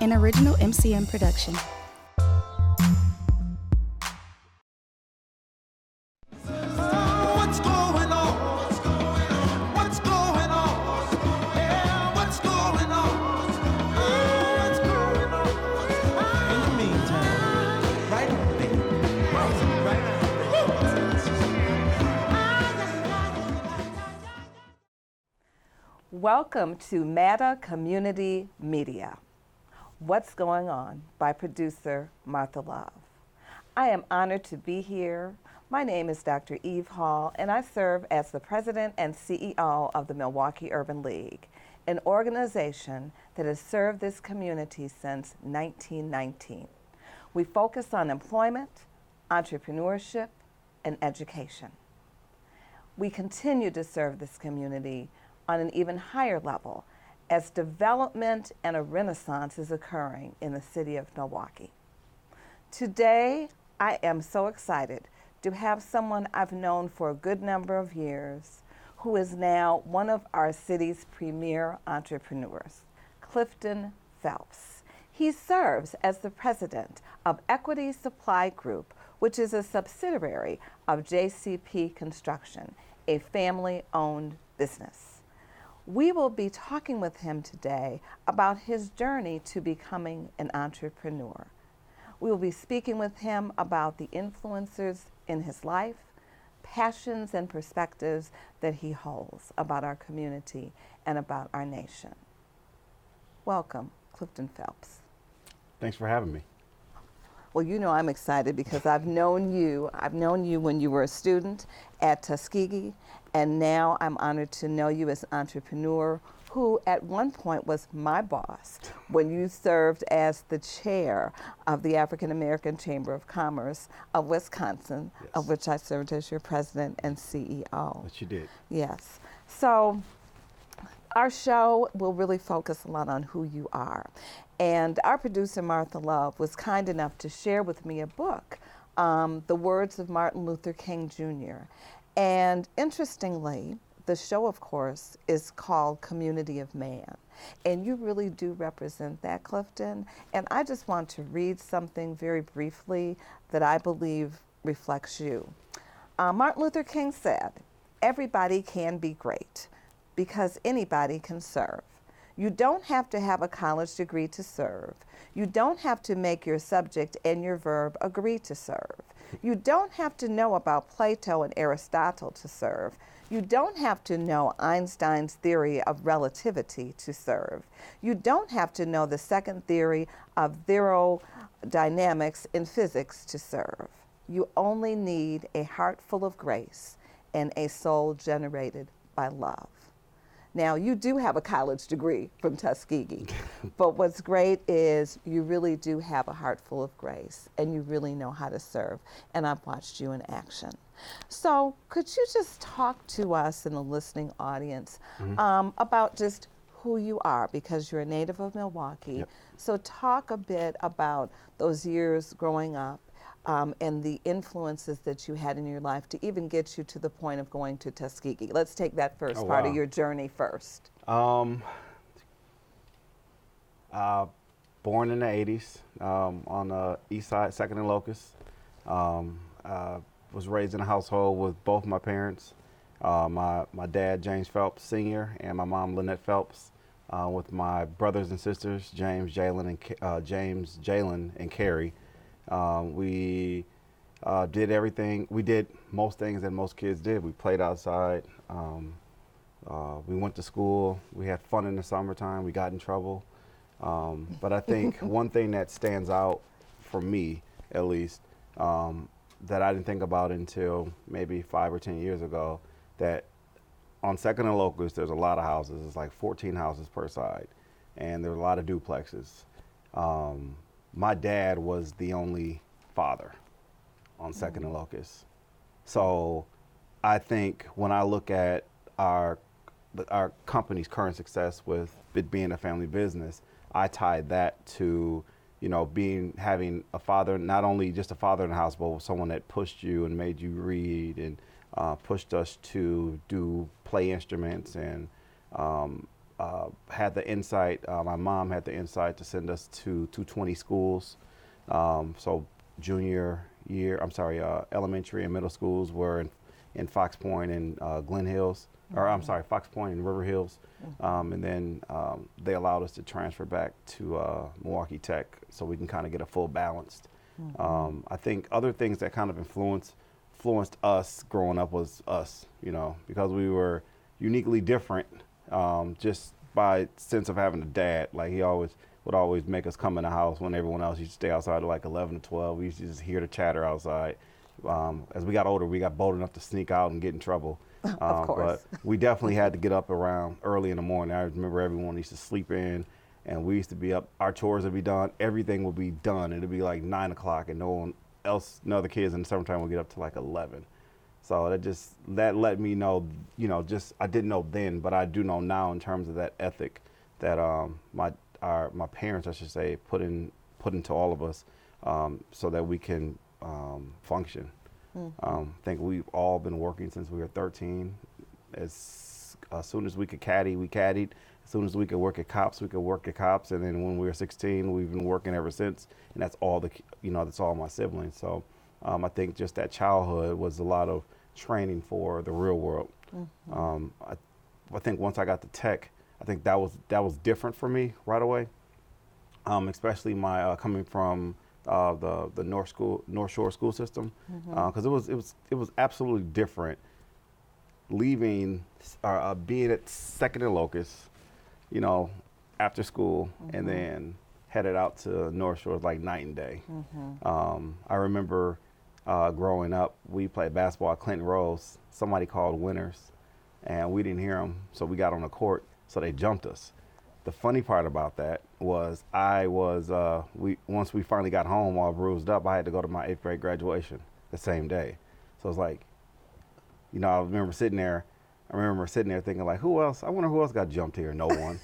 an original MCM production. What's going on? What's going on? Yeah, what's going on? What's going on? In the meantime, right on, baby. Welcome to MATA Community Media. What's Going On by producer Martha Love. I am honored to be here. My name is Dr. Eve Hall, and I serve as the president and CEO of the Milwaukee Urban League, an organization that has served this community since 1919. We focus on employment, entrepreneurship, and education. We continue to serve this community on an even higher level as development and a renaissance is occurring in the city of Milwaukee. Today, I am so excited to have someone I've known for a good number of years who is now one of our city's premier entrepreneurs, Clifton Phelps. He serves as the president of Equity Supply Group, which is a subsidiary of JCP Construction, a family-owned business. We will be talking with him today about his journey to becoming an entrepreneur. We will be speaking with him about the influencers in his life, passions and perspectives that he holds about our community and about our nation. Welcome, Clifton Phelps. Thanks for having me. Well, you know I'm excited because I've known you when you were a student at Tuskegee, and now I'm honored to know you as an entrepreneur who at one point was my boss when you served as the chair of the African American Chamber of Commerce of Wisconsin, Yes. of which I served as your president and CEO. That you did. Yes. So our show will really focus a lot on who you are. And our producer, Martha Love, was kind enough to share with me a book, The Words of Martin Luther King Jr. And interestingly, the show, of course, is called Community of Man. And you really do represent that, Clifton. And I just want to read something very briefly that I believe reflects you. Martin Luther King said, "Everybody can be great because anybody can serve. You don't have to have a college degree to serve. You don't have to make your subject and your verb agree to serve. You don't have to know about Plato and Aristotle to serve. You don't have to know Einstein's theory of relativity to serve. You don't have to know the second theory of thermodynamics in physics to serve. You only need a heart full of grace and a soul generated by love." Now, you do have a college degree from Tuskegee, but what's great is you really do have a heart full of grace and you really know how to serve, and I've watched you in action. So could you just talk to us in the listening audience about just who you are, because you're a native of Milwaukee. Yep. So talk a bit about those years growing up and the influences that you had in your life to even get you to the point of going to Tuskegee. Let's take that first part of your journey first. Born in the 80s on the east side, 2nd and Locust. Was raised in a household with both my parents. My dad, James Phelps Sr., and my mom, Lynette Phelps, with my brothers and sisters, James, Jalen, and Carrie. We did everything. We did most things that most kids did. We played outside. We went to school. We had fun in the summertime. We got in trouble. But I think one thing that stands out for me, at least, that I didn't think about until maybe 5 or 10 years ago, that on 2nd and Locust, there's a lot of houses. It's like 14 houses per side, and there's a lot of duplexes. My dad was the only father on 2nd and Locust. So I think when I look at our company's current success with it being a family business, I tied that to, you know, having a father, not only just a father in the house, but someone that pushed you and made you read and pushed us to play instruments and had the insight. My mom had the insight to send us to 220 schools. So junior year, elementary and middle schools were in Fox Point and Glen Hills, or I'm sorry, Fox Point and River Hills. And then they allowed us to transfer back to Milwaukee Tech so we can kind of get a full balanced. I think other things that kind of influenced us growing up was us, because we were uniquely different, just by sense of having a dad. Like he would always make us come in the house when everyone else used to stay outside at like 11 to 12. We used to just hear the chatter outside. As we got older, we got bold enough to sneak out and get in trouble. Of course. But we definitely had to get up around early in the morning. I remember everyone used to sleep in, and we used to be up. Our chores would be done. Everything would be done. It'd be like 9 o'clock, and no other kids in the summertime would get up to like 11. So that let me know, I didn't know then, but I do know now in terms of that ethic that my parents, I should say, put into all of us, so that we can function. I think we've all been working since we were 13. As soon as we could caddy, we caddied. As soon as we could work at cops, we could work at cops. And then when we were 16, we've been working ever since. And that's all that's all my siblings. So I think just that childhood was a lot of training for the real world. I think once I got to Tech, I think that was different for me right away. Especially my coming from the North Shore school system, because it was absolutely different. Leaving, being at Second and Locust, after school, and then headed out to North Shore, like night and day. I remember growing up, we played basketball at Clinton Rose. Somebody called winners, and we didn't hear them, so we got on the court, so they jumped us. The funny part about that was once we finally got home all bruised up, I had to go to my 8th grade graduation the same day. So it's like, I remember sitting there thinking like, who else? I wonder who else got jumped here? No one.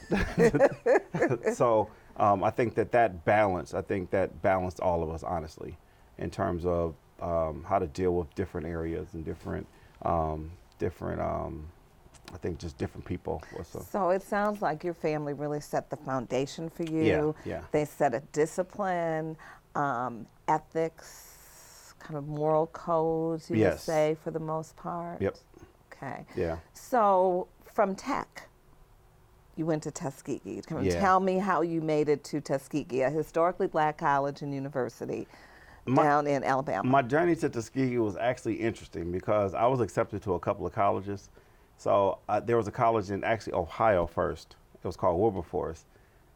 So I think that balanced all of us, honestly, in terms of how to deal with different areas and different I think just different people. So it sounds like your family really set the foundation for you. Yeah. They set a discipline, ethics, kind of moral codes, you would say, for the most part. Yep. Okay. Yeah. So from Tech, you went to Tuskegee. Tell me how you made it to Tuskegee, a historically black college and university down in Alabama. My journey to Tuskegee was actually interesting because I was accepted to a couple of colleges. So there was a college in actually Ohio first. It was called Wilberforce,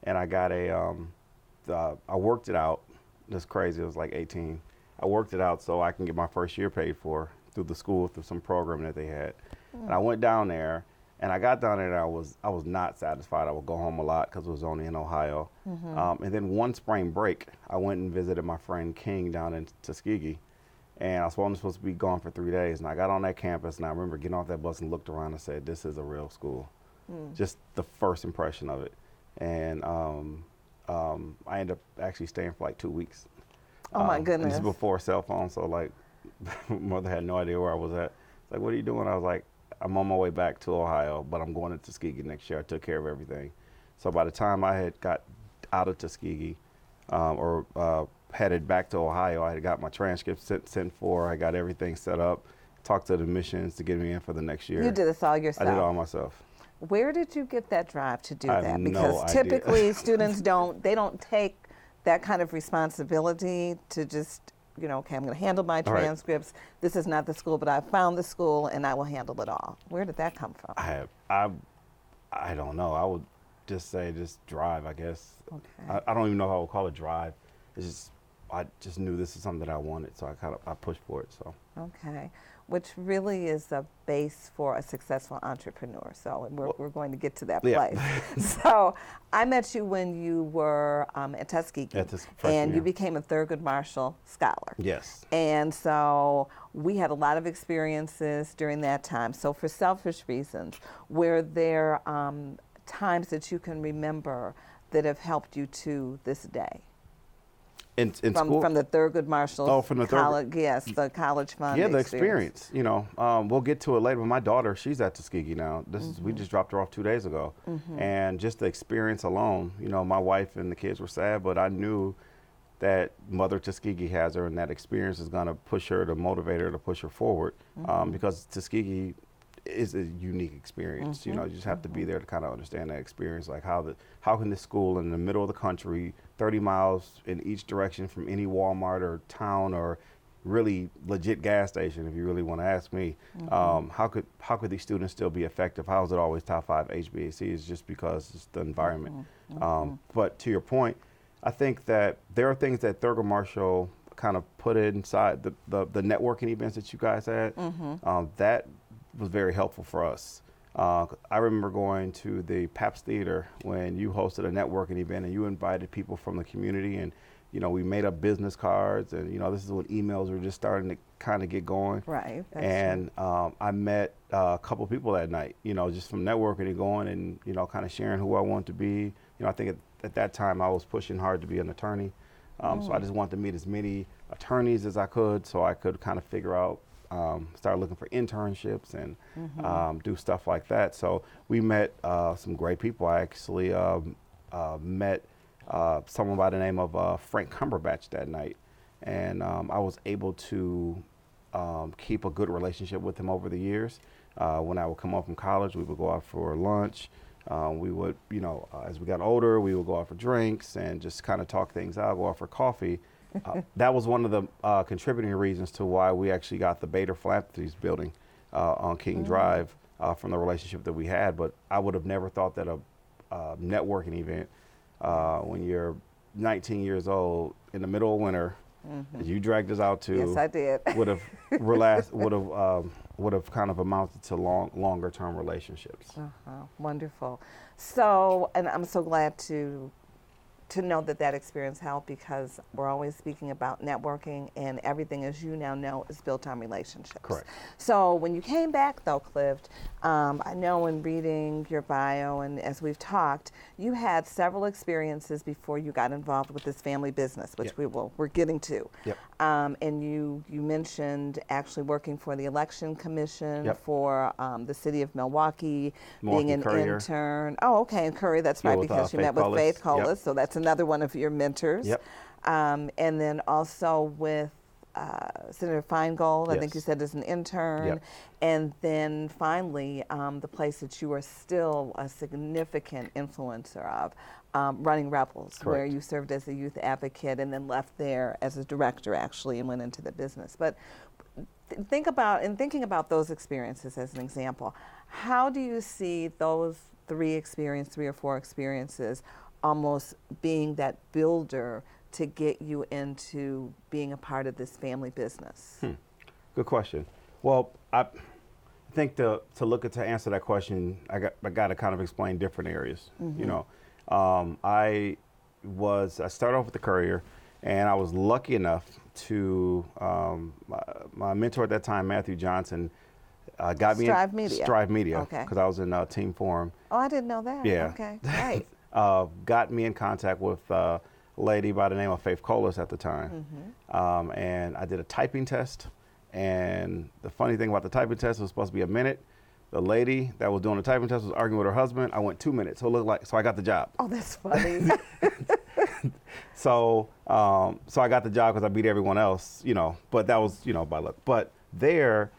and I got I worked it out. That's crazy. It was like 18. I worked it out so I can get my first year paid for through the school, through some program that they had. And I went down there, and I got down there, and I was not satisfied. I would go home a lot because it was only in Ohio. And then one spring break, I went and visited my friend King down in Tuskegee. And I was only supposed to be gone for 3 days. And I got on that campus, and I remember getting off that bus and looked around and said, this is a real school. Just the first impression of it. And I ended up actually staying for like 2 weeks. Oh, my goodness. This is before cell phones, so like mother had no idea where I was at. Like, what are you doing? I was like, I'm on my way back to Ohio, but I'm going to Tuskegee next year. I took care of everything. So by the time I had got out of Tuskegee, headed back to Ohio, I had got my transcript sent for. I got everything set up, talked to the admissions to get me in for the next year. You did this all yourself? I did it all myself. Where did you get that drive to do I have that? no Because idea. typically students don't take that kind of responsibility to just, okay, I'm going to handle my transcripts. Right. This is not the school, but I found the school and I will handle it all. Where did that come from? I don't know. I would just say drive, I guess. Okay. I don't even know how I would call it drive. I just knew this is something that I wanted, so I pushed for it. So. Okay. Which really is the base for a successful entrepreneur. So we're going to get to that place. So I met you when you were at Tuskegee, and you became a Thurgood Marshall Scholar. Yes. And so we had a lot of experiences during that time. So for selfish reasons, were there times that you can remember that have helped you to this day? in school. From the Thurgood Marshall Oh, from the college, yes, the college fund. Yeah, the experience. You know, we'll get to it later. But my daughter, she's at Tuskegee now. We just dropped her off 2 days ago, and just the experience alone. You know, my wife and the kids were sad, but I knew that Mother Tuskegee has her, and that experience is going to push her, to motivate her, to push her forward, because Tuskegee is a unique experience. You know, you just have to be there to kind of understand that experience, like how can this school in the middle of the country, 30 miles in each direction from any Walmart or town or really legit gas station, if you really want to ask me, how could these students still be effective? How is it always top 5 HBAC? It's just because it's the environment. But to your point, I think that there are things that Thurgood Marshall kind of put inside the networking events that you guys had. That was very helpful for us. I remember going to the Pabst Theater when you hosted a networking event and you invited people from the community, and you know, we made up business cards, and you know, this is when emails were just starting to kind of get going. Right. And I met a couple of people that night, you know, just from networking and going and, you know, kind of sharing who I wanted to be. You know, I think at that time I was pushing hard to be an attorney. So I just wanted to meet as many attorneys as I could, so I could kind of figure out, start looking for internships and do stuff like that. So we met some great people. I actually met someone by the name of Frank Cumberbatch that night, and I was able to keep a good relationship with him over the years. When I would come home from college, we would go out for lunch. We would, you know, as we got older, we would go out for drinks and just kind of talk things out, go out for coffee. That was one of the contributing reasons to why we actually got the Bader Philanthropies building on King Drive from the relationship that we had. But I would have never thought that a networking event when you're 19 years old in the middle of winter, as you dragged us out to, Yes, I did. would have kind of amounted to longer term relationships. Wonderful. So, and I'm so glad to know that experience helped, because we're always speaking about networking, and everything, as you now know, is built on relationships. Correct. So when you came back though, Clift, I know in reading your bio and as we've talked, you had several experiences before you got involved with this family business, which we're getting to. Yep. And you mentioned actually working for the Election Commission for the city of Milwaukee, being an intern. Oh, okay, in Curry, that's right, because you met with Faith Colas, so that's another one of your mentors. Yep. And then also with Senator Feingold, I think you said as an intern. Yep. And then finally, the place that you are still a significant influencer of, Running Rebels, where you served as a youth advocate and then left there as a director actually and went into the business. But thinking about those experiences as an example, how do you see those three or four experiences almost being that builder to get you into being a part of this family business? Good question. Well, I think to answer that question, I got to kind of explain different areas. You know, I started off with the Courier, and I was lucky enough to my mentor at that time, Matthew Johnson, got me in Strive Media, because I was in Team Forum. Oh, I didn't know that. Yeah. Okay, right. Got me in contact with a lady by the name of Faith Colas at the time. And I did a typing test. And the funny thing about the typing test, was supposed to be a minute. The lady that was doing the typing test was arguing with her husband. I went 2 minutes. So it looked like, so I got the job. Oh, that's funny. So I got the job because I beat everyone else, you know, but that was, you know, by luck. But there,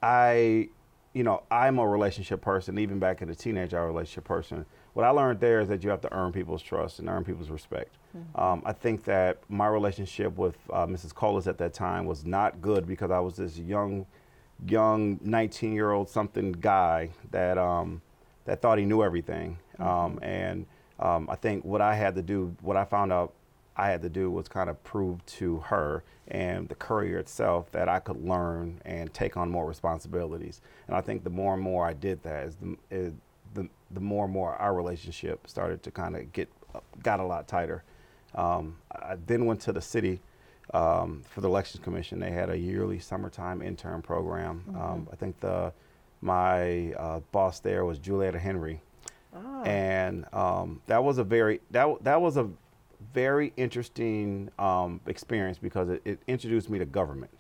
I'm a relationship person, even back in the teenage, I was a relationship person. What I learned there is that you have to earn people's trust and earn people's respect. I think that my relationship with Mrs. Colas at that time was not good, because I was this young 19-year-old something guy that thought he knew everything. And I think what I found out I had to do was kind of prove to her and the Courier itself that I could learn and take on more responsibilities. And I think the more and more I did that, the more and more our relationship started to kind of got a lot tighter. I then went to the city for the Elections Commission. They had a yearly summertime intern program. I think my boss there was Julietta Henry. And that was a very interesting experience because it introduced me to government,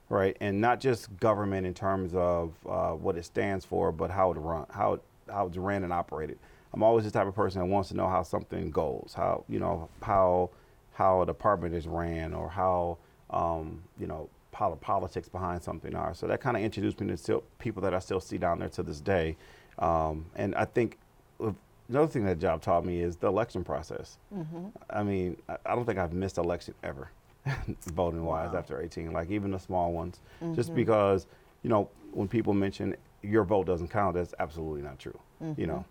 right? And not just government in terms of what it stands for, but how it's ran and operated. I'm always the type of person that wants to know how something goes, how a department is ran, or how how the politics behind something are. So that kind of introduced me to people that I still see down there to this day. And I think another thing that job taught me is the election process. I mean, I don't think I've missed an election ever, voting wise, after 18, like even the small ones. Just because, when people mention your vote doesn't count, that's absolutely not true.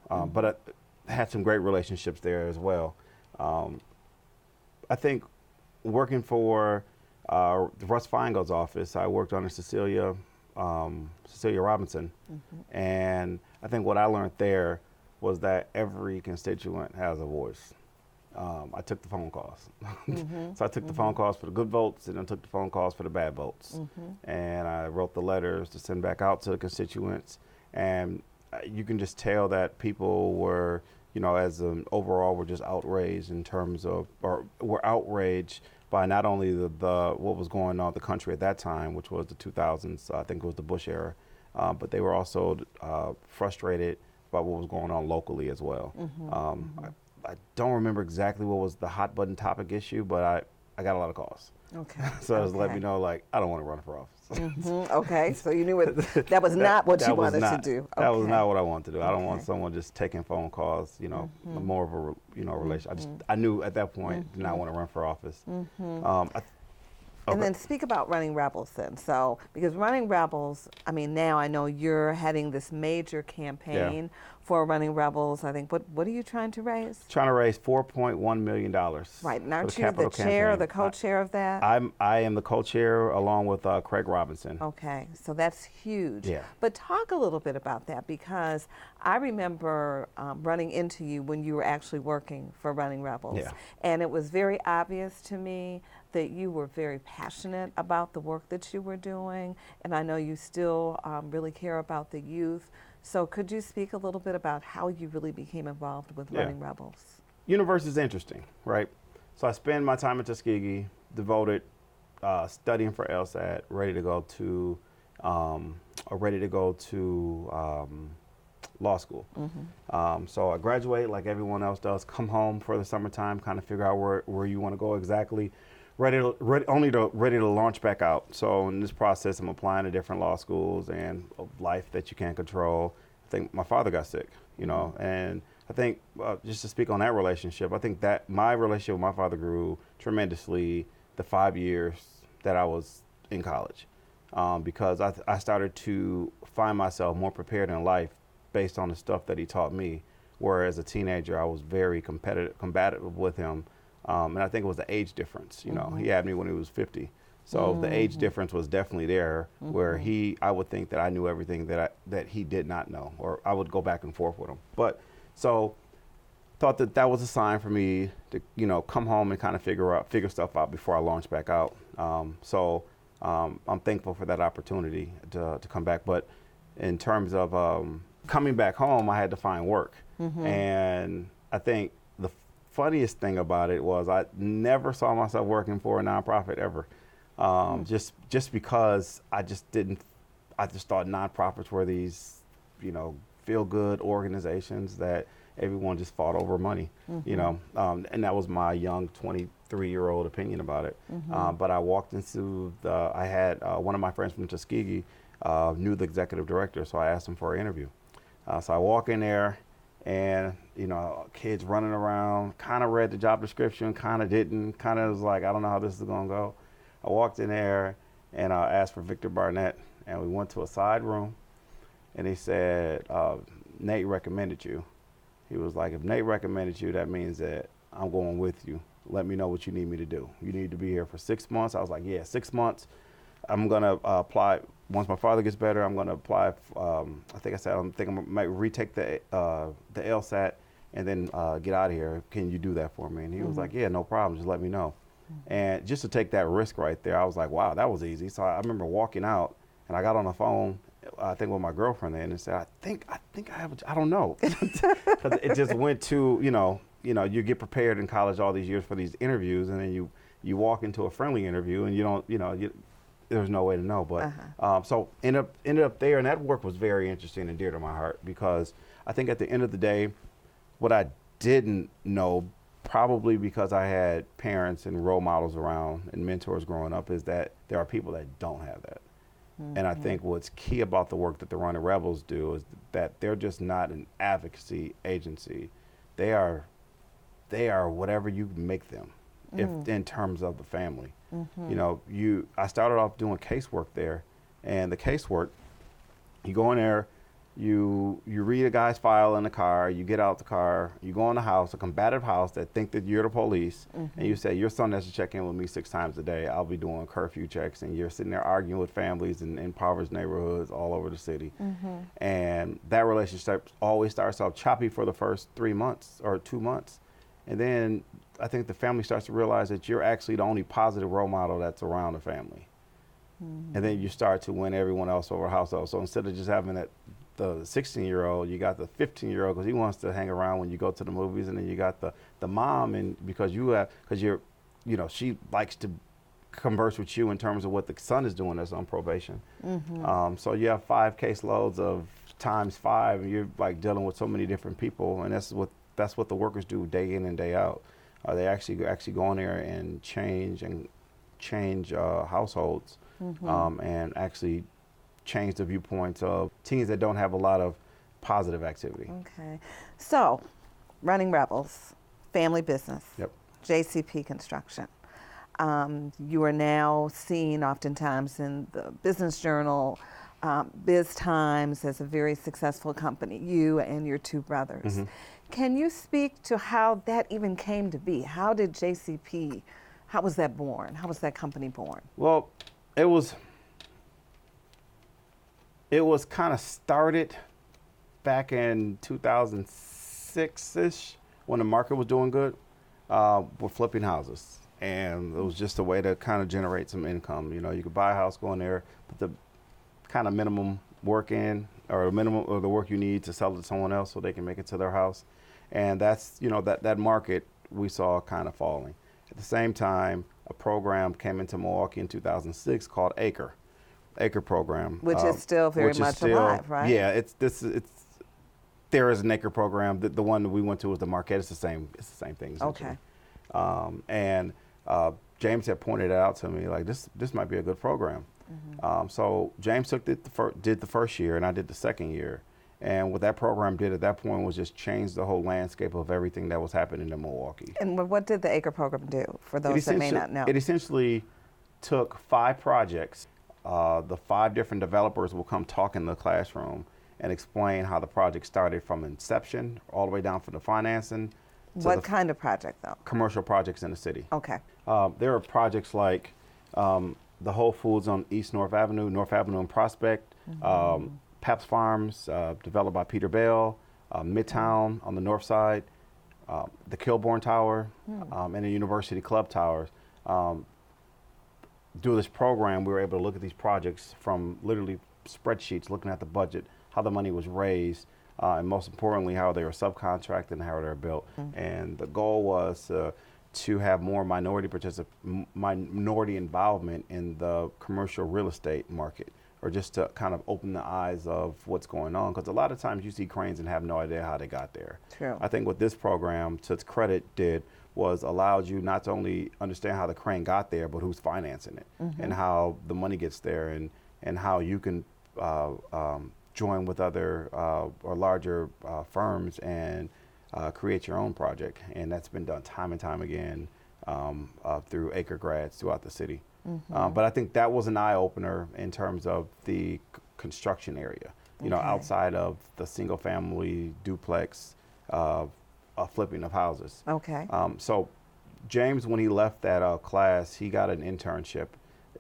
But I had some great relationships there as well. I think working for Russ Feingold's office, I worked under Cecilia Robinson, and I think what I learned there was that every constituent has a voice. I took the phone calls. So I took the phone calls for the good votes, and I took the phone calls for the bad votes. And I wrote the letters to send back out to the constituents. And you can just tell that people were, as an overall, were just outraged in terms of, or were outraged by not only the what was going on in the country at that time, which was the 2000s, I think it was the Bush era, but they were also frustrated by what was going on locally as well. I don't remember exactly what was the hot button topic issue, but I got a lot of calls. Okay. So it was let me know, like, I don't want to run for office. Okay, so you knew that was not what you wanted to do. That was not what I wanted to do. I don't want someone just taking phone calls, more of a relation. I knew at that point did not want to run for office. And then speak about Running Rebels then. So, because Running Rebels, I mean, now I know you're heading this major campaign for Running Rebels. I think, what are you trying to raise? Trying to raise $4.1 million. Right, and aren't you the chair or the co-chair of that? I am the co-chair along with Craig Robinson. Okay, so that's huge. Yeah. But talk a little bit about that, because I remember running into you when you were actually working for Running Rebels. Yeah. And it was very obvious to me that you were very passionate about the work that you were doing, and I know you still really care about the youth. So could you speak a little bit about how you really became involved with Running Rebels? Universe is interesting, right? So I spend my time at Tuskegee, devoted studying for LSAT, ready to go to law school. So I graduate like everyone else does, come home for the summertime, kind of figure out where you want to go exactly. Ready to launch back out. So in this process, I'm applying to different law schools and life that you can't control. I think my father got sick, and I think just to speak on that relationship, I think that my relationship with my father grew tremendously the 5 years that I was in college, because I started to find myself more prepared in life based on the stuff that he taught me. Whereas as a teenager, I was very combative with him. And I think it was the age difference. He had me when he was 50. So the age difference was definitely there, where I would think that I knew everything that he did not know, or I would go back and forth with him. But so thought that was a sign for me to, come home and kind of figure stuff out before I launch back out. So I'm thankful for that opportunity to come back. But in terms of coming back home, I had to find work. And I think the funniest thing about it was I never saw myself working for a nonprofit ever. Just because I just thought nonprofits were these, feel-good organizations that everyone just fought over money, and that was my young 23-year-old opinion about it. But I walked into I had one of my friends from Tuskegee knew the executive director, so I asked him for an interview. So I walk in there, and kids running around, kind of read the job description, kind of didn't, kind of was like, I don't know how this is gonna go. I walked in there and I asked for Victor Barnett, and we went to a side room, and he said, Nate recommended you. He was like, if Nate recommended you, that means that I'm going with you. Let me know what you need me to do. You need to be here for 6 months. I was like, yeah, 6 months. I'm gonna apply. Once my father gets better, I'm going to apply. I think I might retake the LSAT and then get out of here. Can you do that for me? And he was like, yeah, no problem. Just let me know. And just to take that risk right there, I was like, wow, that was easy. So I remember walking out, and I got on the phone, I think with my girlfriend then, and said, I think I have I don't know. Because it just went to, you get prepared in college all these years for these interviews, and then you walk into a friendly interview and you don't, there's no way to know. But so ended up there, and that work was very interesting and dear to my heart, because I think at the end of the day, what I didn't know, probably because I had parents and role models around and mentors growing up, is that there are people that don't have that. And I think what's key about the work that the Running Rebels do is that they're just not an advocacy agency. They are whatever you make them, if in terms of the family. I started off doing casework there, and the casework, you go in there, you read a guy's file in the car, you get out the car, you go in the house, a combative house that think that you're the police, and you say, your son has to check in with me 6 times a day. I'll be doing curfew checks, and you're sitting there arguing with families in impoverished neighborhoods all over the city. And that relationship always starts off choppy for the first 3 months or 2 months. And then I think the family starts to realize that you're actually the only positive role model that's around the family. And then you start to win everyone else over household. So instead of just having the 16-year-old, you got the 15-year-old because he wants to hang around when you go to the movies, and then you got the mom, and because she likes to converse with you in terms of what the son is doing that's on probation. So you have 5 caseloads of times 5, and you're like dealing with so many different people, and that's what the workers do day in and day out. They actually go in there and change households, and actually change the viewpoints of teens that don't have a lot of positive activity. Okay. So, Running Rebels, family business, Yep. JCP Construction. You are now seen oftentimes in the Business Journal, Biz Times, as a very successful company, you and your 2 brothers. Can you speak to how that even came to be? How did JCP, how was that born? How was that company born? Well, it was kind of started back in 2006-ish when the market was doing good. We're flipping houses, and it was just a way to kind of generate some income. You could buy a house, go in there, put the kind of minimum work in, or minimum or the work you need to sell it to someone else so they can make it to their house. And that's, that market we saw kind of falling. At the same time, a program came into Milwaukee in 2006 called Acre program, Which is still very much alive, right? Yeah, there is an Acre program. The one that we went to was the Marquette. It's the same thing. Okay. And James had pointed it out to me, like this might be a good program. So James did the first year, and I did the second year. And what that program did at that point was just change the whole landscape of everything that was happening in Milwaukee. And what did the Acre program do, for those that may not know? It essentially took 5 projects. The 5 different developers will come talk in the classroom and explain how the project started from inception all the way down from the financing. What kind of project, though? Commercial projects in the city. Okay. There are projects like the Whole Foods on East North Avenue and Prospect, Pabst Farms, developed by Peter Bell, Midtown on the north side, the Kilbourne Tower, and the University Club Towers. Through this program, we were able to look at these projects from literally spreadsheets, looking at the budget, how the money was raised, and most importantly, how they were subcontracted and how they were built. And the goal was to have more minority involvement in the commercial real estate market, or just to kind of open the eyes of what's going on. Because a lot of times you see cranes and have no idea how they got there. True. I think what this program, to its credit, did was allowed you not to only understand how the crane got there, but who's financing it, and how the money gets there, and how you can join with other or larger firms and create your own project. And that's been done time and time again through Acre grads throughout the city. But I think that was an eye-opener in terms of the construction area, outside of the single-family duplex flipping of houses. Okay. So James, when he left that class, he got an internship.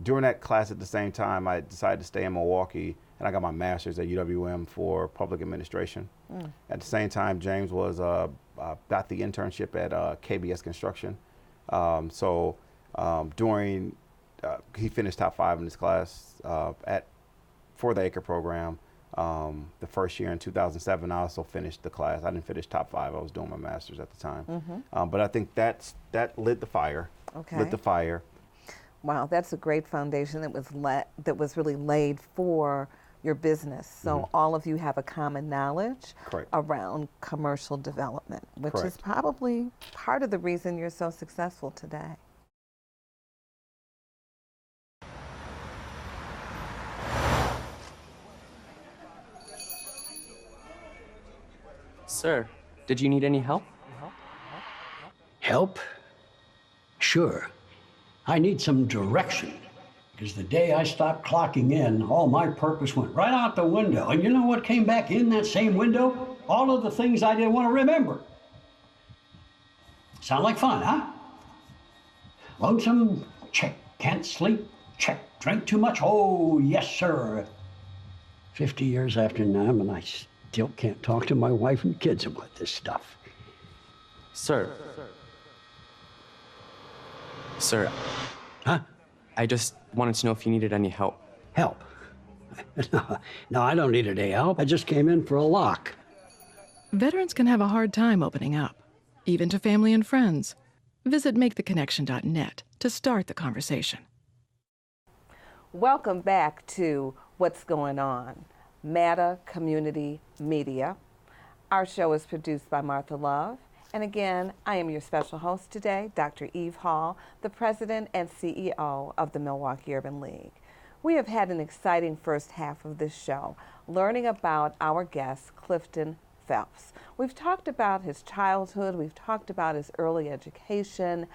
During that class at the same time, I decided to stay in Milwaukee, and I got my master's at UWM for public administration. At the same time, James got the internship at KBS Construction. He finished top 5 in his class for the Acre program. The first year in 2007, I also finished the class. I didn't finish top 5. I was doing my master's at the time. But I think that lit the fire. Okay. Lit the fire. Wow, that's a great foundation that was really laid for your business. So all of you have a common knowledge Correct. around commercial development, which is Correct. probably part of the reason you're so successful today. Sir, did you need any help? Help? Sure. I need some direction. Because the day I stopped clocking in, all my purpose went right out the window. And you know what came back in that same window? All of the things I didn't want to remember. Sound like fun, huh? Lonesome? Check. Can't sleep? Check. Drink too much? Oh, yes, sir. 50 years after now, and I still can't talk to my wife and kids about this stuff. Sir. Sir, Huh? I just wanted to know if you needed any help. Help? No, I don't need any help. I just came in for a lock. Veterans can have a hard time opening up, even to family and friends. Visit maketheconnection.net to start the conversation. Welcome back to What's Going On, MATA Community Media. Our show is produced by Martha Love. And again, I am your special host today, Dr. Eve Hall, the president and CEO of the Milwaukee Urban League. We have had an exciting first half of this show, learning about our guest, Clifton Phelps. We've talked about his childhood, we've talked about his early education,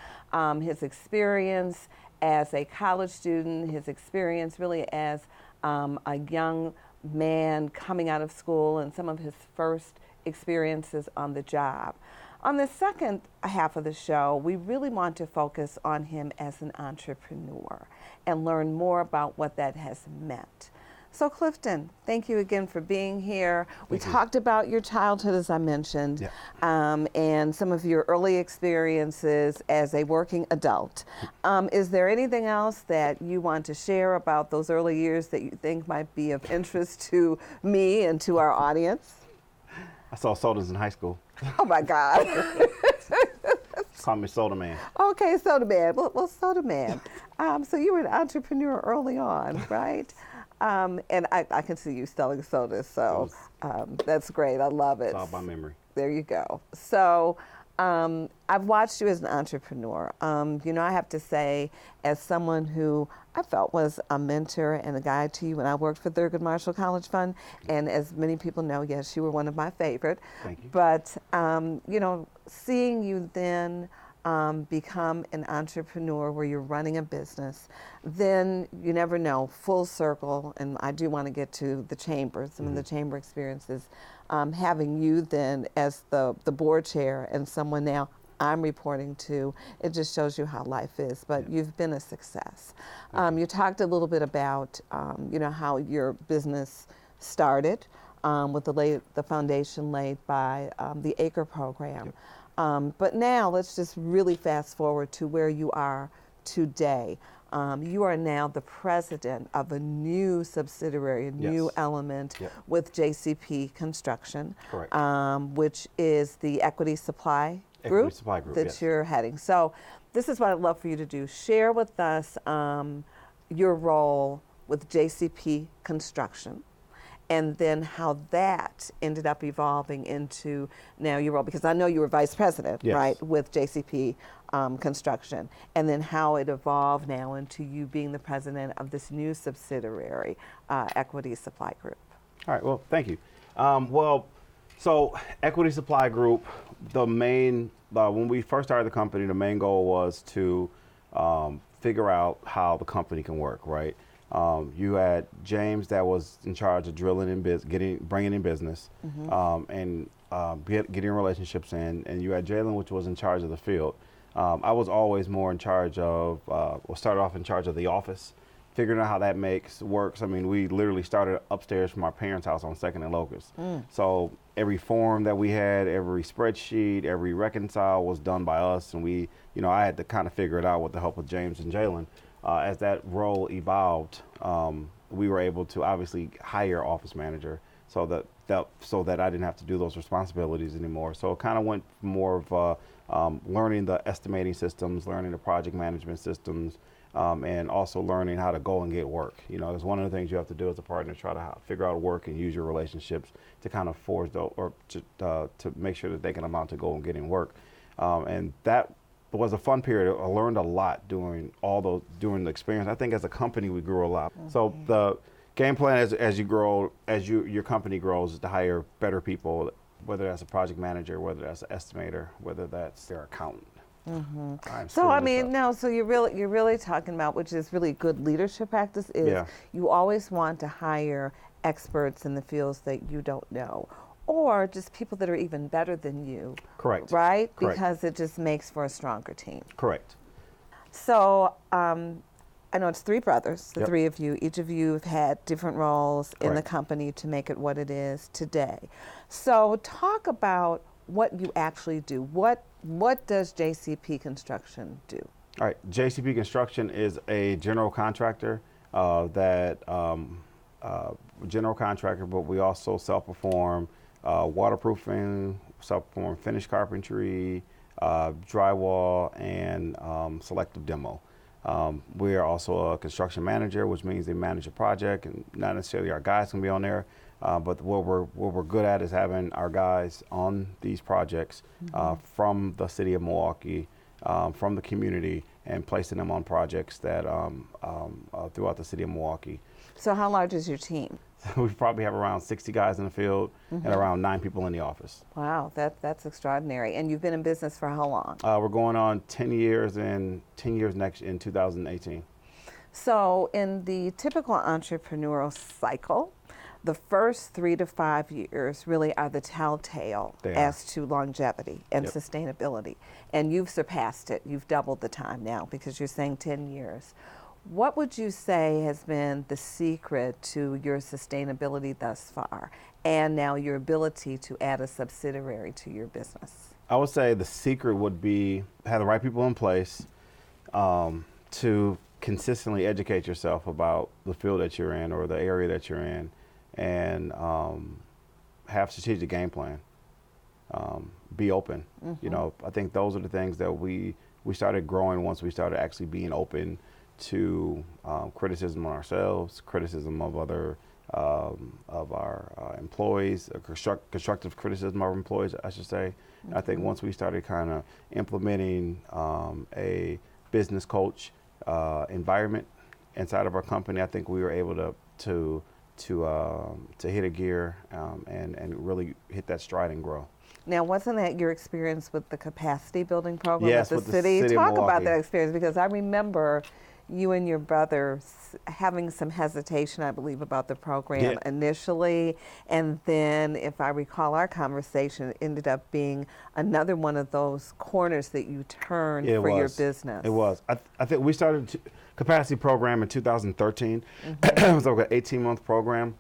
his experience as a college student, his experience really as a young man coming out of school, and some of his first experiences on the job. On the second half of the show, we really want to focus on him as an entrepreneur and learn more about what that has meant. So Clifton, thank you again for being here. We talked about your childhood, as I mentioned, and some of your early experiences as a working adult. Is there anything else that you want to share about those early years that you think might be of interest to me and to our audience? I saw sodas in high school. Oh my God. Call me Soda Man. Okay, Soda Man. Well, Soda Man. So you were an entrepreneur early on, right? And I can see you selling sodas, so that's great. I love it. It's all by memory. There you go. So I've watched you as an entrepreneur. You know, I have to say, as someone who I felt was a mentor and a guide to you when I worked for Thurgood Marshall College Fund, and as many people know, yes, you were one of my favorite. Thank you. But, you know, seeing you then become an entrepreneur where you're running a business, then you never know, full circle, and I do want to get to the chamber, some of the chamber experiences, having you then as the board chair and someone now I'm reporting to, it just shows you how life is, but you've been a success. You talked a little bit about, you know, how your business started with the foundation laid by the ACRE program. But now let's just really fast forward to where you are today. You are now the president of a new subsidiary, a new element with JCP Construction, which is the Equity Supply Group that you're heading. So this is what I'd love for you to do. Share with us your role with JCP Construction, and then how that ended up evolving into now your role, because I know you were vice president, right, with JCP Construction, and then how it evolved now into you being the president of this new subsidiary, Equity Supply Group. All right, well, thank you. So Equity Supply Group, the main, when we first started the company, the main goal was to figure out how the company can work, right? You had James that was in charge of drilling in bringing in business, and getting relationships in, and you had Jalen, which was in charge of the field. I was always more in charge of, started off in charge of the office, figuring out how that works. I mean, we literally started upstairs from our parents' house on 2nd and Locust. So every form that we had, every spreadsheet, every reconcile was done by us, and we, you know, I had to kind of figure it out with the help of James and Jalen. As that role evolved, we were able to obviously hire office manager, so that I didn't have to do those responsibilities anymore. So it kind of went more of learning the estimating systems, learning the project management systems, and also learning how to go and get work. You know, it's one of the things you have to do as a partner, try to figure out work and use your relationships to kind of forge or to make sure that they can amount to go and getting work. And that was a fun period. I learned a lot during the experience. I think as a company we grew a lot. Mm-hmm. So the game plan as you grow, your company grows, is to hire better people, whether that's a project manager, whether that's an estimator, whether that's their accountant. Mm-hmm. So I mean, no. So you're really talking about, which is really good leadership practice, is you always want to hire experts in the fields that you don't know, or just people that are even better than you. Correct. Right? Correct. Because it just makes for a stronger team. Correct. So I know it's three brothers, the Yep. three of you. Each of you have had different roles in the Correct. company to make it what it is today. So talk about what you actually do. What does JCP Construction do? All right, JCP Construction is a general contractor general contractor, but we also self-perform waterproofing, self-perform finished carpentry, drywall, and selective demo. We are also a construction manager, which means they manage a project, and not necessarily our guys can be on there. But what we're good at is having our guys on these projects from the city of Milwaukee, from the community, and placing them on projects that throughout the city of Milwaukee. So how large is your team? We probably have around 60 guys in the field and around 9 people in the office. Wow, that's extraordinary. And you've been in business for how long? We're going on 10 years and 10 years next in 2018. So in the typical entrepreneurial cycle, the first 3 to 5 years really are the telltale as to longevity and sustainability. And you've surpassed it. You've doubled the time now because you're saying 10 years. What would you say has been the secret to your sustainability thus far, and now your ability to add a subsidiary to your business? I would say the secret would be have the right people in place to consistently educate yourself about the field that you're in or the area that you're in, and have strategic game plan. Be open. You know, I think those are the things that we started growing once we started actually being open to criticism on ourselves, criticism of other of our employees, constructive criticism of our employees, I should say. I think once we started kind of implementing a business coach environment inside of our company, I think we were able to hit a gear and really hit that stride and grow. Now, wasn't that your experience with the capacity building program Yes, with the with city? the city of Talk about Milwaukee. that experience, because I remember you and your brother having some hesitation, I believe, about the program initially, and then, if I recall our conversation, it ended up being another one of those corners that you turned for your business. It was. I think we started capacity program in 2013. It was like an 18-month program,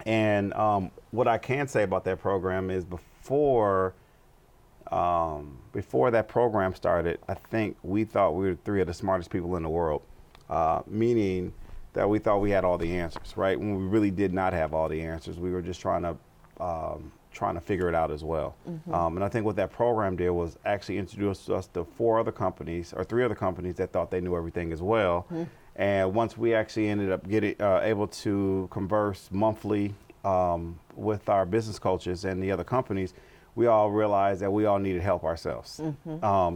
and what I can say about that program is before that program started, I think we thought we were 3 of the smartest people in the world, meaning that we thought we had all the answers, right? When we really did not have all the answers. We were just trying to figure it out as well. And I think what that program did was actually introduce us to 3 other companies that thought they knew everything as well. And once we actually ended up getting able to converse monthly with our business coaches and the other companies, we all realized that we all needed help ourselves.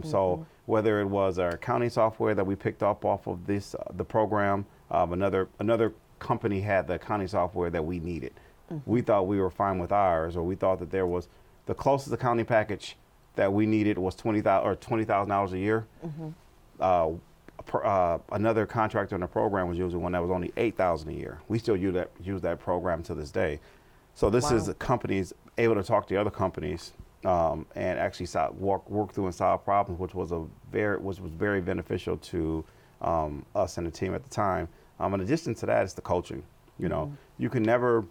So whether it was our accounting software that we picked up off of the program, another company had the accounting software that we needed. We thought we were fine with ours, or we thought that there was the closest accounting package that we needed was $20,000 a year. Another contractor in the program was using one that was only $8,000 a year. We still use that program to this day. So this is the companies able to talk to other companies and actually work through and solve problems, which was very beneficial to us and the team at the time. In addition to that, it's the coaching. You know, you can never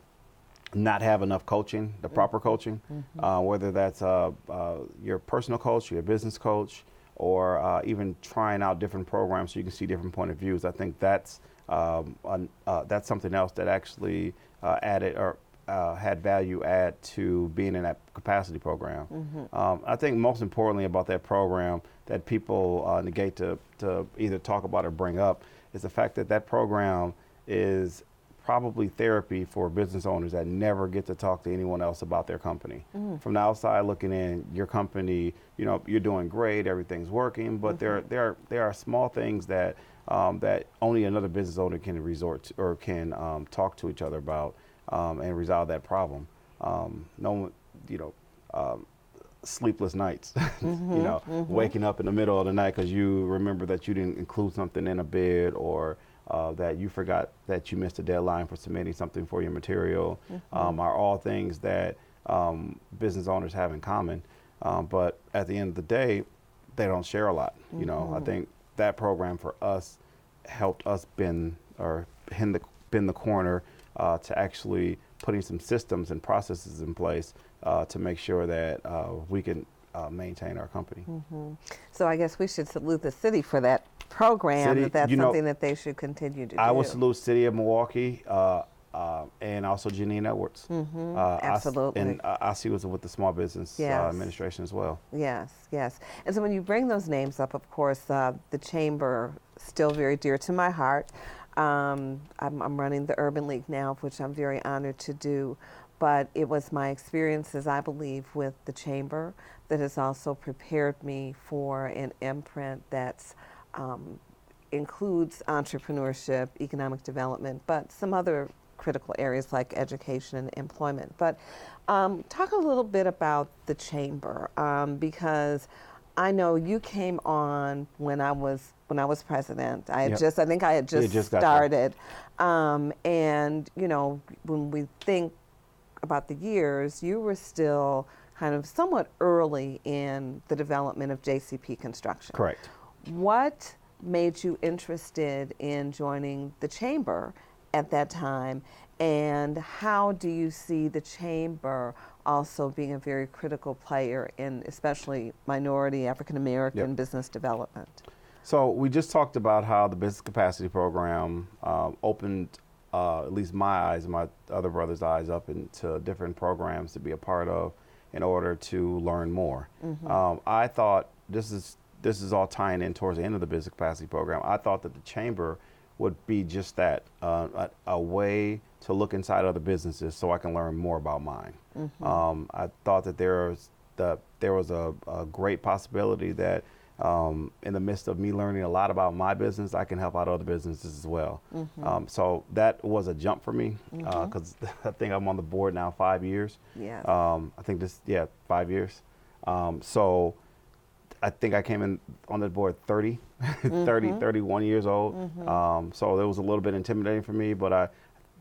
not have enough coaching, the proper coaching, whether that's your personal coach, your business coach, or even trying out different programs so you can see different point of views. I think that's something else that actually added or had value add to being in that capacity program. I think most importantly about that program that people negate to either talk about or bring up is the fact that that program is probably therapy for business owners that never get to talk to anyone else about their company. From the outside looking in, your company, you're doing great, everything's working, but there are small things that that only another business owner can resort to or can talk to each other about and resolve that problem. No, sleepless nights, waking up in the middle of the night because you remember that you didn't include something in a bid, or that you forgot that you missed a deadline for submitting something for your material, are all things that business owners have in common. But at the end of the day, they don't share a lot. I think that program for us helped us bend the corner to actually putting some systems and processes in place to make sure that we can maintain our company. So I guess we should salute the city for that program. That's something that they should continue to do. I would salute City of Milwaukee and also Janine Edwards. Absolutely. And Ossie was with the Small Business Administration as well. Yes. And so when you bring those names up, of course, the Chamber still very dear to my heart. I'm running the Urban League now, which I'm very honored to do. But it was my experiences, I believe, with the Chamber that has also prepared me for an imprint that's includes entrepreneurship, economic development, but some other critical areas like education and employment. But talk a little bit about the Chamber, because I know you came on when I was president. I think I had just started. And when we think about the years, you were still kind of somewhat early in the development of JCP Construction. Correct. What made you interested in joining the Chamber at that time, and how do you see the Chamber also being a very critical player in especially minority African American business development? So we just talked about how the Business Capacity Program opened at least my eyes and my other brother's eyes up into different programs to be a part of in order to learn more. I thought this is all tying in towards the end of the Business Capacity Program. I thought that the Chamber would be just that, a way to look inside other businesses so I can learn more about mine. I thought that there was a great possibility that in the midst of me learning a lot about my business, I can help out other businesses as well. So that was a jump for me because I think I'm on the board now 5 years. Yes. I think 5 years. So I think I came in on the board 31 years old. So it was a little bit intimidating for me, but I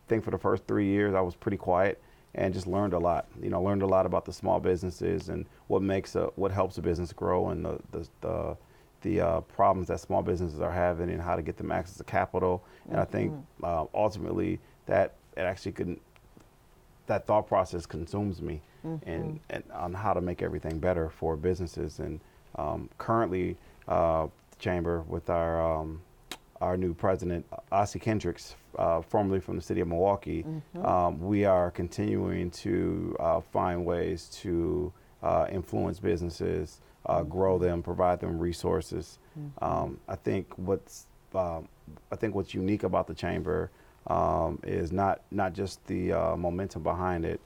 think for the first 3 years I was pretty quiet and just learned a lot. Learned a lot about the small businesses and what helps a business grow, and the problems that small businesses are having and how to get them access to capital. And I think ultimately that thought process consumes me and on how to make everything better for businesses. And currently, the Chamber with our new president, Ossie Kendricks, formerly from the city of Milwaukee, we are continuing to find ways to influence businesses, grow them, provide them resources. I think what's unique about the Chamber is not just the momentum behind it,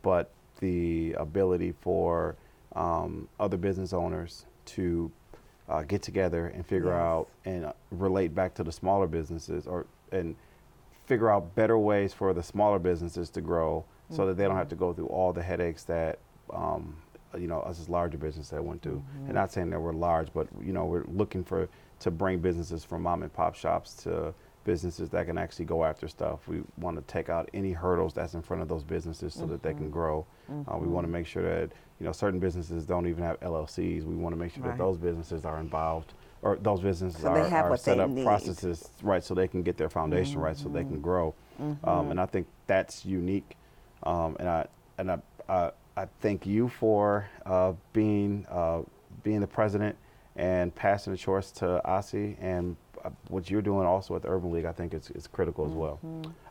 but the ability for other business owners to get together and figure out and relate back to the smaller busineses, and figure out better ways for the smaller businesses to grow so that they don't have to go through all the headaches that us as larger businesses that went through. And not saying that we're large, but we're looking to bring businesses from mom and pop shops to businesses that can actually go after stuff. We want to take out any hurdles that's in front of those businesses so that they can grow. We want to make sure that certain businesses don't even have LLCs. We want to make sure that those businesses are involved, or those businesses are set up processes right so they can get their foundation right so they can grow. And I think that's unique. And I thank you for being the president and passing the torch to Ossie and what you're doing also at the Urban League, I think it's critical as well.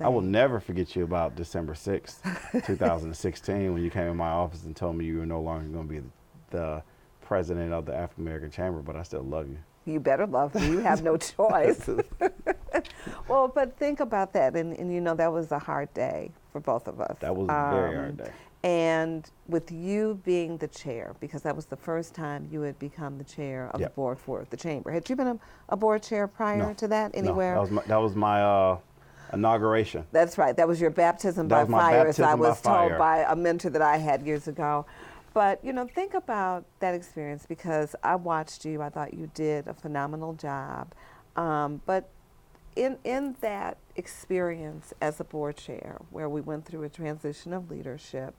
I will never forget you about December 6th, 2016, when you came in my office and told me you were no longer going to be the president of the African American Chamber, but I still love you. You better love me. You have no choice. Well, but think about that, and you know that was a hard day for both of us. That was a very hard day. And with you being the chair, because that was the first time you had become the chair of the board for the chamber. Had you been a board chair prior to that anywhere? No, that was my inauguration. That's right. That was your baptism by fire, as I was told by a mentor that I had years ago. But, you know, think about that experience, because I watched you. I thought you did a phenomenal job. But in that experience as a board chair, where we went through a transition of leadership,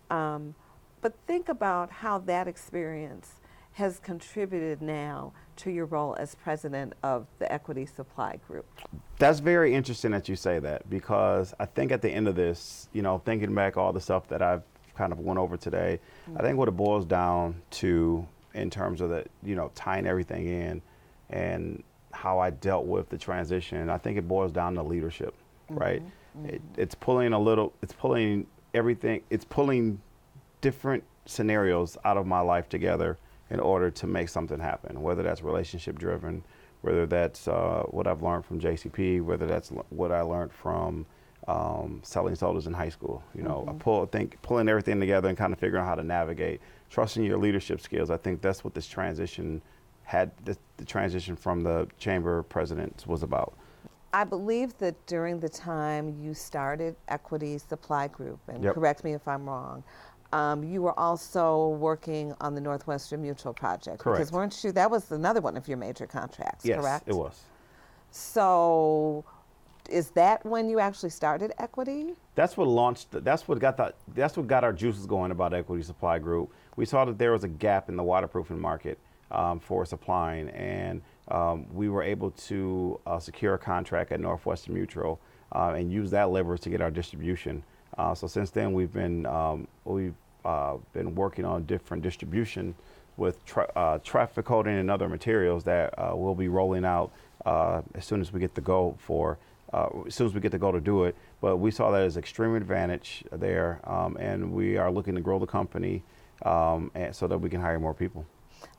but think about how that experience has contributed now to your role as president of the Equity Supply Group. That's very interesting that you say that, because I think at the end of this, you know, thinking back all the stuff that I've kind of went over today, I think what it boils down to in terms of the, you know, tying everything in and how I dealt with the transition, I think it boils down to leadership, right? It's pulling different scenarios out of my life together in order to make something happen, whether that's relationship driven, whether that's what I've learned from JCP, whether that's what I learned from selling sodas in high school. You know, pulling everything together and kind of figuring out how to navigate, trusting your leadership skills. I think that's what this transition the transition from the chamber presidents was about. I believe that during the time you started Equity Supply Group, and correct me if I'm wrong, you were also working on the Northwestern Mutual project. Correct. Because weren't you, that was another one of your major contracts, correct? Yes, it was. So is that when you actually started Equity? That's what launched, that's what got our juices going about Equity Supply Group. We saw that there was a gap in the waterproofing market for supplying, and we were able to secure a contract at Northwestern Mutual and use that leverage to get our distribution. So since then, we've been working on different distribution with traffic coding and other materials that we'll be rolling out as soon as we get the go to do it. But we saw that as extreme advantage there, and we are looking to grow the company so that we can hire more people.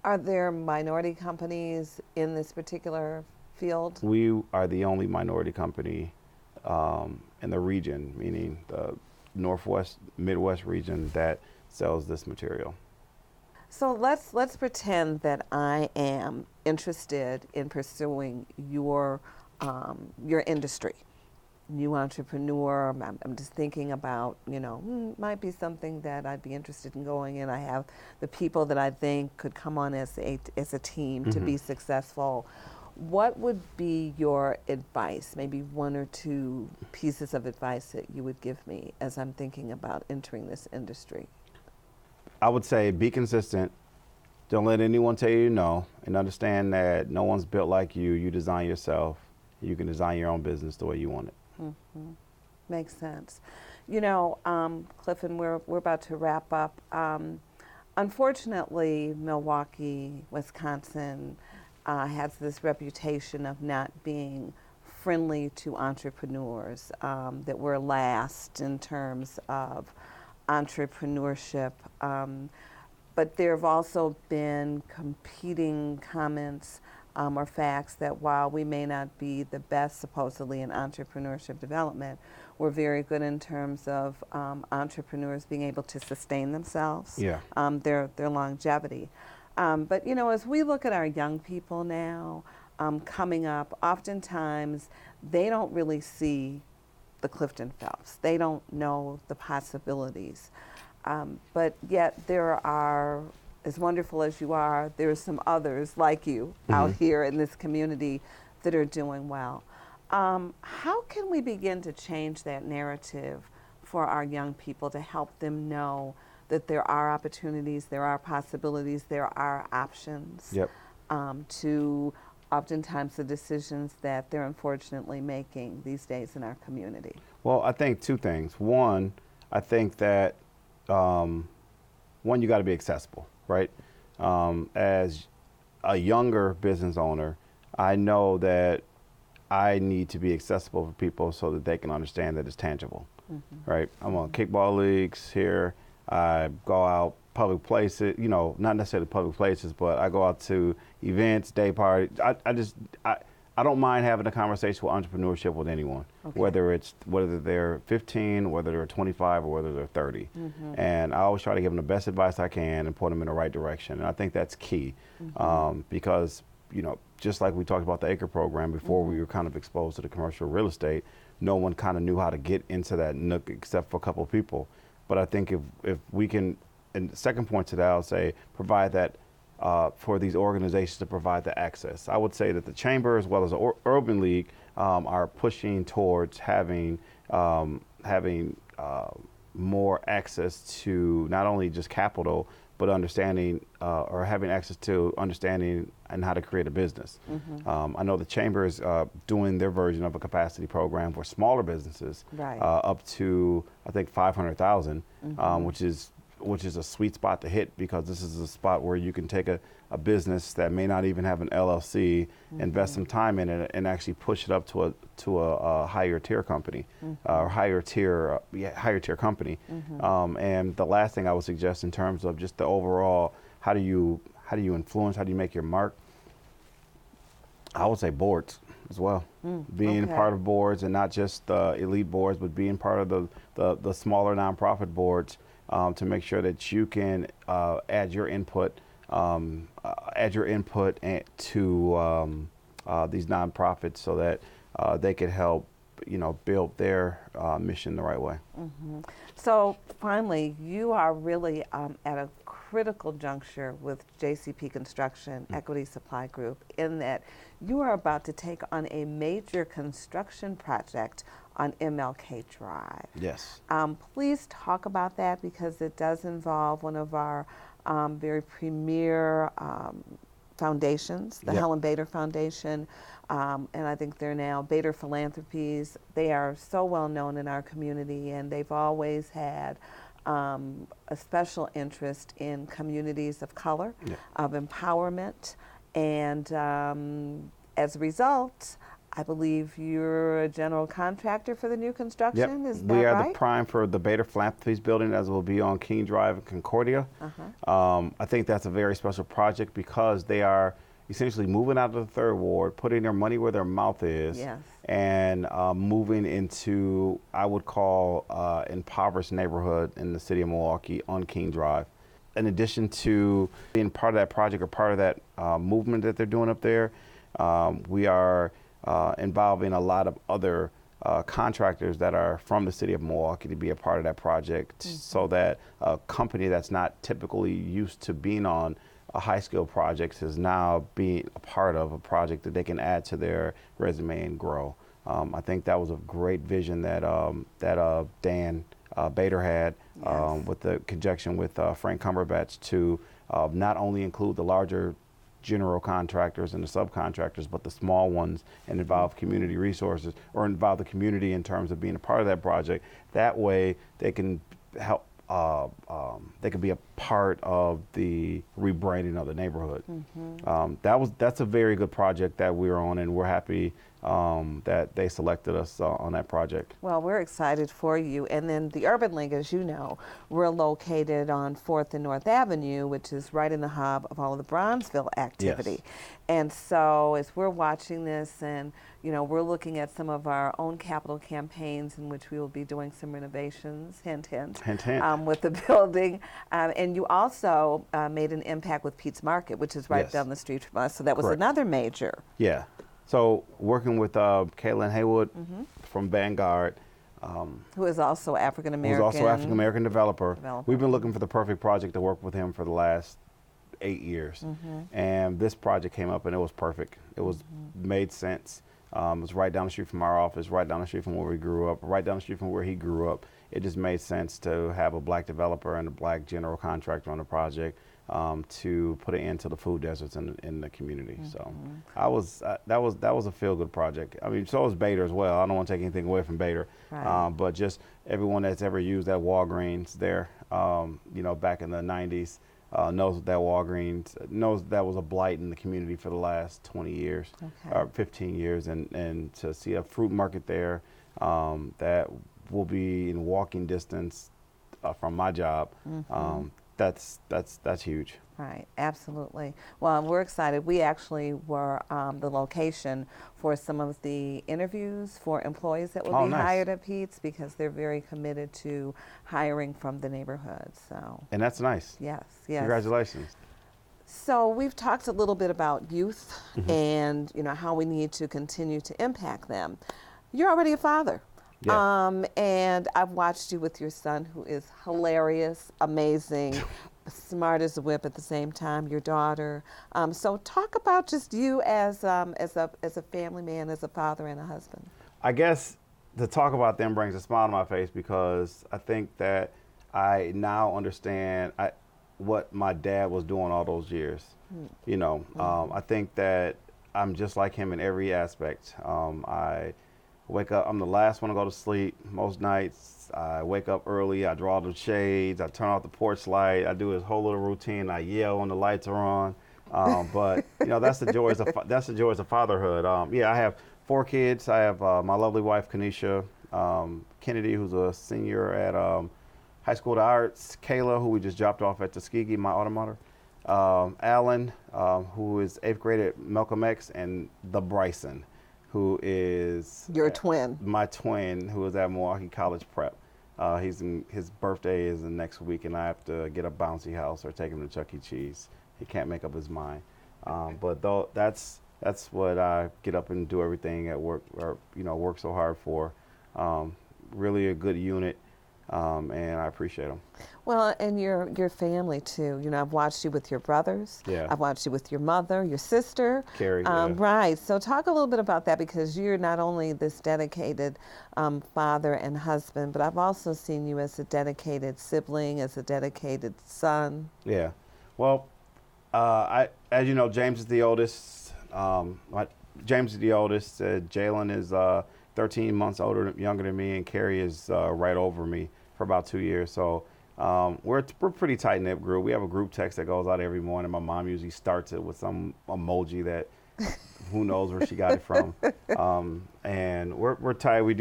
Are there minority companies in this particular field? We are the only minority company in the region, meaning the Northwest, Midwest region, that sells this material. So let's pretend that I am interested in pursuing your industry. New entrepreneur, I'm just thinking about, you know, might be something that I'd be interested in going in. I have the people that I think could come on as a team to be successful. What would be your advice, maybe one or two pieces of advice that you would give me as I'm thinking about entering this industry? I would say be consistent. Don't let anyone tell you no, and understand that no one's built like you. You design yourself. You can design your own business the way you want it. Makes sense. You know, Clifton, we're about to wrap up. Unfortunately, Milwaukee, Wisconsin has this reputation of not being friendly to entrepreneurs, that we're last in terms of entrepreneurship. But there have also been competing comments or facts that while we may not be the best supposedly in entrepreneurship development, we're very good in terms of entrepreneurs being able to sustain themselves, their longevity. But you know, as we look at our young people now coming up, oftentimes they don't really see the Clifton Phelps. They don't know the possibilities. But yet there are, as wonderful as you are, there's some others like you out here in this community that are doing well. How can we begin to change that narrative for our young people to help them know that there are opportunities, there are possibilities, there are options to oftentimes the decisions that they're unfortunately making these days in our community? Well, I think two things. One, I think that you got to be accessible, right? As a younger business owner, I know that I need to be accessible for people so that they can understand that it's tangible, right? I'm on kickball leagues here. I go out public places, you know, not necessarily public places, but I go out to events, day parties. I don't mind having a conversation with entrepreneurship with anyone, whether they're 15, whether they're 25, or whether they're 30. And I always try to give them the best advice I can and point them in the right direction. And I think that's key because, you know, just like we talked about the acre program before we were kind of exposed to the commercial real estate, no one kind of knew how to get into that nook except for a couple of people. But I think if we can, and the second point to that, I'll say provide that for these organizations to provide the access. I would say that the Chamber as well as the Urban League are pushing towards having more access to not only just capital, but understanding or having access to understanding and how to create a business. I know the Chamber is doing their version of a capacity program for smaller businesses up to, I think, 500,000, which is a sweet spot to hit, because this is a spot where you can take a business that may not even have an LLC, invest some time in it, and actually push it up to a higher tier company, or higher tier company. And the last thing I would suggest in terms of just the overall, how do you influence, how do you make your mark? I would say boards as well. Being part of boards, and not just the elite boards, but being part of the smaller nonprofit boards. To make sure that you can add your input to these nonprofits, so that they could help, you know, build their mission the right way. So finally, you are really at a critical juncture with JCP Construction Equity Supply Group, in that you are about to take on a major construction project on MLK Drive. Yes. Please talk about that, because it does involve one of our very premier foundations, the Helen Bader Foundation, and I think they're now Bader Philanthropies. They are so well known in our community, and they've always had a special interest in communities of color, of empowerment, and as a result, I believe you're a general contractor for the new construction. Is that right? We are the prime for the Bader Philanthropies building, as will be on King Drive in Concordia. I think that's a very special project, because they are essentially moving out of the third ward, putting their money where their mouth is, and moving into, I would call, impoverished neighborhood in the city of Milwaukee on King Drive. In addition to being part of that project, or part of that movement that they're doing up there, we are involving a lot of other contractors that are from the city of Milwaukee to be a part of that project, so that a company that's not typically used to being on a high-skill project is now being a part of a project that they can add to their resume and grow. I think that was a great vision that Dan Bader had, with the conjunction with Frank Cumberbatch, to not only include the larger general contractors and the subcontractors, but the small ones, and involve community resources, or involve the community in terms of being a part of that project. That way they can help, they can be a part of the rebranding of the neighborhood. That's a very good project that we're on, and we're happy that they selected us on that project. Well, we're excited for you. And then the Urban League, as you know, we're located on 4th and North Avenue, which is right in the hub of all of the Bronzeville activity. And so as we're watching this, and you know, we're looking at some of our own capital campaigns in which we will be doing some renovations, hint, hint, with the building. And you also made an impact with Pete's Market, which is right down the street from us. So that was another major. So working with Kaylin Haywood from Vanguard, who is also African-American. Who's also African-American developer. We've been looking for the perfect project to work with him for the last 8 years. And this project came up, and it was perfect. It was made sense. It was right down the street from our office, right down the street from where we grew up, right down the street from where he grew up. It just made sense to have a black developer and a black general contractor on the project, to put an end to the food deserts in the community. So that was a feel-good project. I mean, so was Bader as well. I don't want to take anything away from Bader, but just everyone that's ever used that Walgreens there, you know, back in the 90s, knows that Walgreens knows that was a blight in the community for the last 20 years, or 15 years, and to see a fruit market there that will be in walking distance from my job, that's huge. Right, absolutely. Well, we're excited. We actually were the location for some of the interviews for employees that will be hired at Pete's, because they're very committed to hiring from the neighborhood. So. And that's nice. Yes, yes. Congratulations. So we've talked a little bit about youth and how we need to continue to impact them. You're already a father. Yeah. And I've watched you with your son, who is hilarious, amazing, smart as a whip at the same time, your daughter. So talk about just you as a family man, as a father and a husband. I guess to talk about them brings a smile to my face, because I think that I now understand what my dad was doing all those years. I think that I'm just like him in every aspect. I wake up, I'm the last one to go to sleep most nights. I wake up early, I draw the shades, I turn off the porch light, I do his whole little routine, I yell when the lights are on. But that's the joys of fatherhood. I have 4 kids. I have my lovely wife Kanisha, Kennedy, who's a senior at High School of the Arts, Kayla, who we just dropped off at Tuskegee, my alma mater, Alan, who is 8th grade at Malcolm X, and the Bryson, who is your twin. My twin, who is at Milwaukee College Prep. His birthday is the next week, and I have to get a bouncy house or take him to Chuck E. Cheese. He can't make up his mind. But that's what I get up and do everything at work, or work so hard for. Really a good unit. And I appreciate them. Well, and your family too. I've watched you with your brothers. Yeah. I've watched you with your mother, your sister. Carrie. Yeah. Right. So talk a little bit about that, because you're not only this dedicated father and husband, but I've also seen you as a dedicated sibling, as a dedicated son. Yeah. Well, as you know, James is the oldest. James is the oldest. Jalen is 13 months younger than me, and Carrie is right over me for about 2 years. So we're pretty tight-knit group. We have a group text that goes out every morning. My mom usually starts it with some emoji that who knows where she got it from. And we're tight. We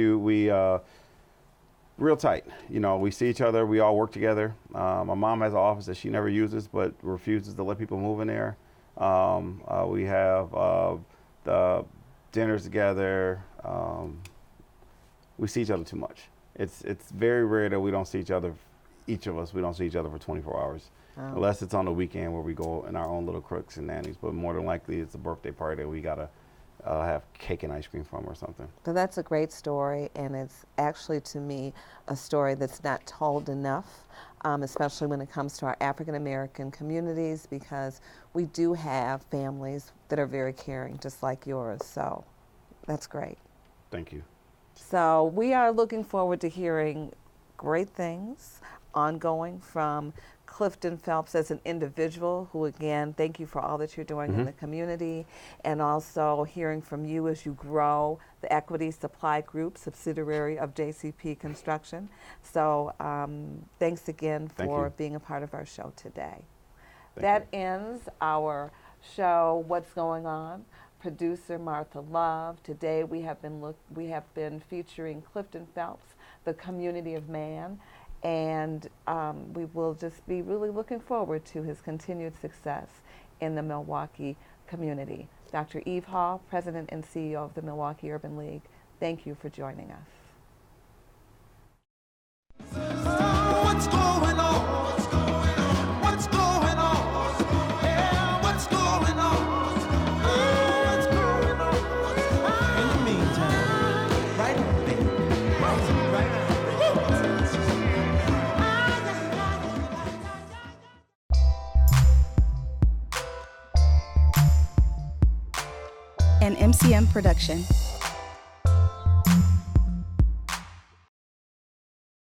real tight. We see each other. We all work together. My mom has an office that she never uses, but refuses to let people move in there. We have the dinners together. We see each other too much. It's very rare that we don't see each other. Each of us, we don't see each other for 24 hours, unless it's on the weekend where we go in our own little crooks and nannies. But more than likely, it's a birthday party that we gotta have cake and ice cream from or something. So that's a great story, and it's actually, to me, a story that's not told enough, especially when it comes to our African American communities, because we do have families that are very caring, just like yours. So that's great. Thank you. So we are looking forward to hearing great things ongoing from Clifton Phelps as an individual, who, again, thank you for all that you're doing in the community, and also hearing from you as you grow the Equity Supply Group, subsidiary of JCP Construction. So thanks again for being a part of our show today. That ends our show, What's Going On. Producer Martha Love. Today we have been featuring Clifton Phelps, the community of man, and we will just be really looking forward to his continued success in the Milwaukee community. Dr. Eve Hall, President and CEO of the Milwaukee Urban League, thank you for joining us. What's going on? What's going on? What's going on? Yeah, what's going on? What's going on? In the meantime, right there, right. An MCM production.